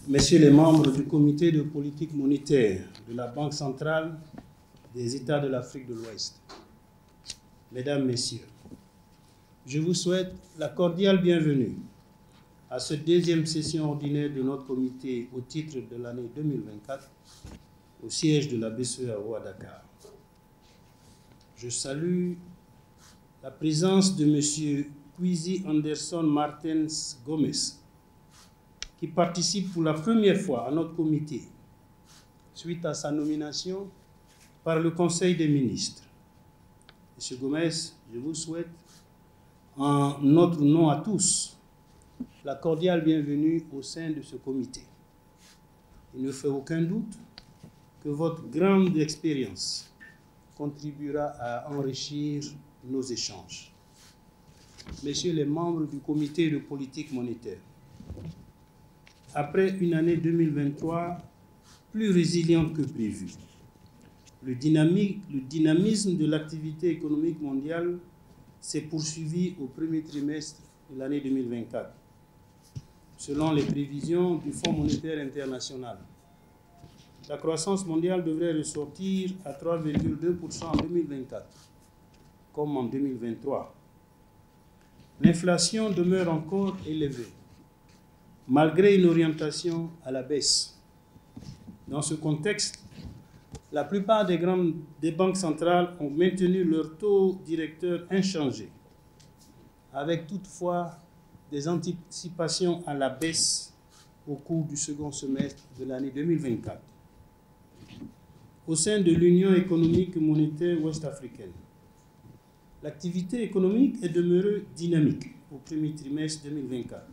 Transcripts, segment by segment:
Messieurs les membres du comité de politique monétaire de la Banque centrale des États de l'Afrique de l'Ouest, Mesdames, Messieurs, je vous souhaite la cordiale bienvenue à cette deuxième session ordinaire de notre comité au titre de l'année 2024 au siège de la BCEAO à Dakar. Je salue la présence de M. Kwesi Anderson Martens Gomes, qui participe pour la première fois à notre comité suite à sa nomination par le Conseil des ministres. M. Gomes, je vous souhaite, en notre nom à tous, la cordiale bienvenue au sein de ce comité. Il ne fait aucun doute que votre grande expérience contribuera à enrichir nos échanges. Messieurs les membres du comité de politique monétaire, après une année 2023 plus résiliente que prévu, le dynamisme de l'activité économique mondiale s'est poursuivi au premier trimestre de l'année 2024. Selon les prévisions du Fonds monétaire international, la croissance mondiale devrait ressortir à 3,2% en 2024, comme en 2023. L'inflation demeure encore élevée, malgré une orientation à la baisse. Dans ce contexte, la plupart des banques centrales ont maintenu leur taux directeur inchangé, avec toutefois des anticipations à la baisse au cours du second semestre de l'année 2024. Au sein de l'Union économique et monétaire ouest-africaine, l'activité économique est demeurée dynamique au premier trimestre 2024,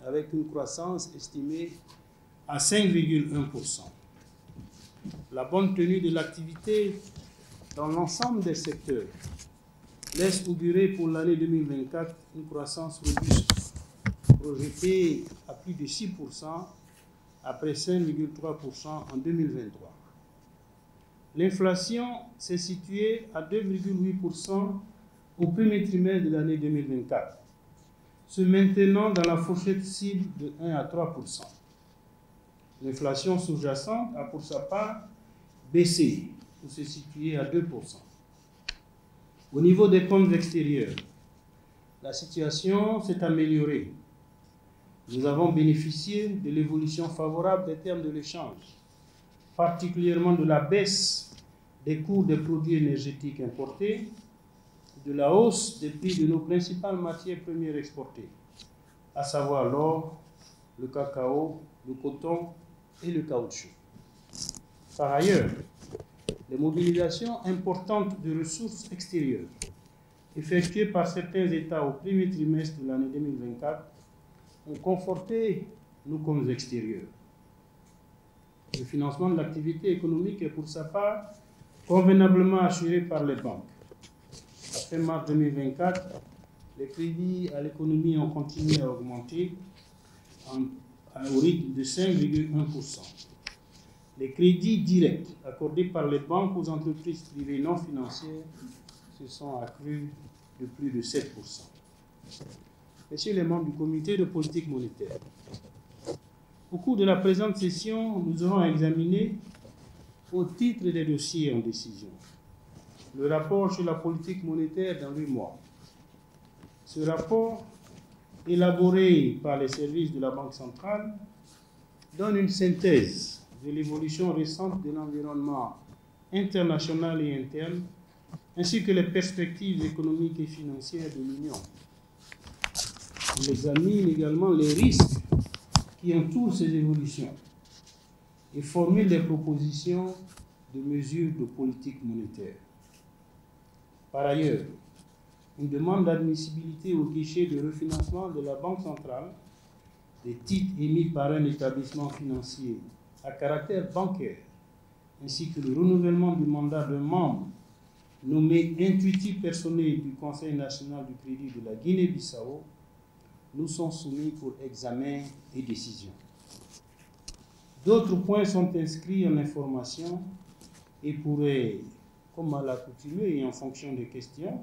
avec une croissance estimée à 5,1%. La bonne tenue de l'activité dans l'ensemble des secteurs laisse augurer pour l'année 2024 une croissance robuste, projetée à plus de 6% après 5,3% en 2023. L'inflation s'est située à 2,8% au premier trimestre de l'année 2024, se maintenant dans la fourchette cible de 1 à 3%. L'inflation sous-jacente a pour sa part baissé pour se situer à 2%. Au niveau des comptes extérieurs, la situation s'est améliorée. Nous avons bénéficié de l'évolution favorable des termes de l'échange, particulièrement de la baisse des cours des produits énergétiques importés, de la hausse des prix de nos principales matières premières exportées, à savoir l'or, le cacao, le coton et le caoutchouc. Par ailleurs, les mobilisations importantes de ressources extérieures effectuées par certains États au premier trimestre de l'année 2024 ont conforté nos comptes extérieurs. Le financement de l'activité économique est pour sa part convenablement assuré par les banques. Après mars 2024, les crédits à l'économie ont continué à augmenter au rythme de 5,1%. Les crédits directs accordés par les banques aux entreprises privées non financières se sont accrus de plus de 7%. Messieurs les membres du comité de politique monétaire, au cours de la présente session, nous aurons examiné, au titre des dossiers en décision, le rapport sur la politique monétaire dans 8 mois. Ce rapport, élaboré par les services de la Banque centrale, donne une synthèse de l'évolution récente de l'environnement international et interne, ainsi que les perspectives économiques et financières de l'Union. Il examine également les risques qui entourent ces évolutions et formule des propositions de mesures de politique monétaire. Par ailleurs, une demande d'admissibilité au guichet de refinancement de la Banque centrale des titres émis par un établissement financier à caractère bancaire, ainsi que le renouvellement du mandat d'un membre nommé intuitif personnel du Conseil national du crédit de la Guinée-Bissau, nous sont soumis pour examen et décision. D'autres points sont inscrits en information et pourraient, comme à l'accoutumée et en fonction des questions,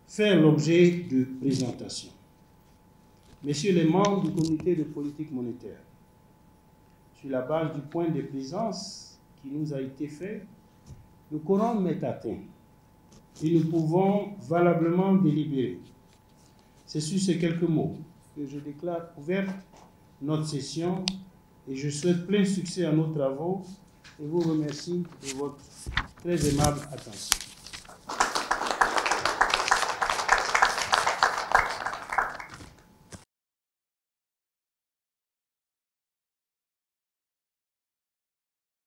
faire l'objet de présentations. Messieurs les membres du comité de politique monétaire, sur la base du point de présence qui nous a été fait, le quorum est atteint et nous pouvons valablement délibérer. C'est sur ces quelques mots que je déclare ouverte notre session et je souhaite plein succès à nos travaux et vous remercie de votre très aimable attention.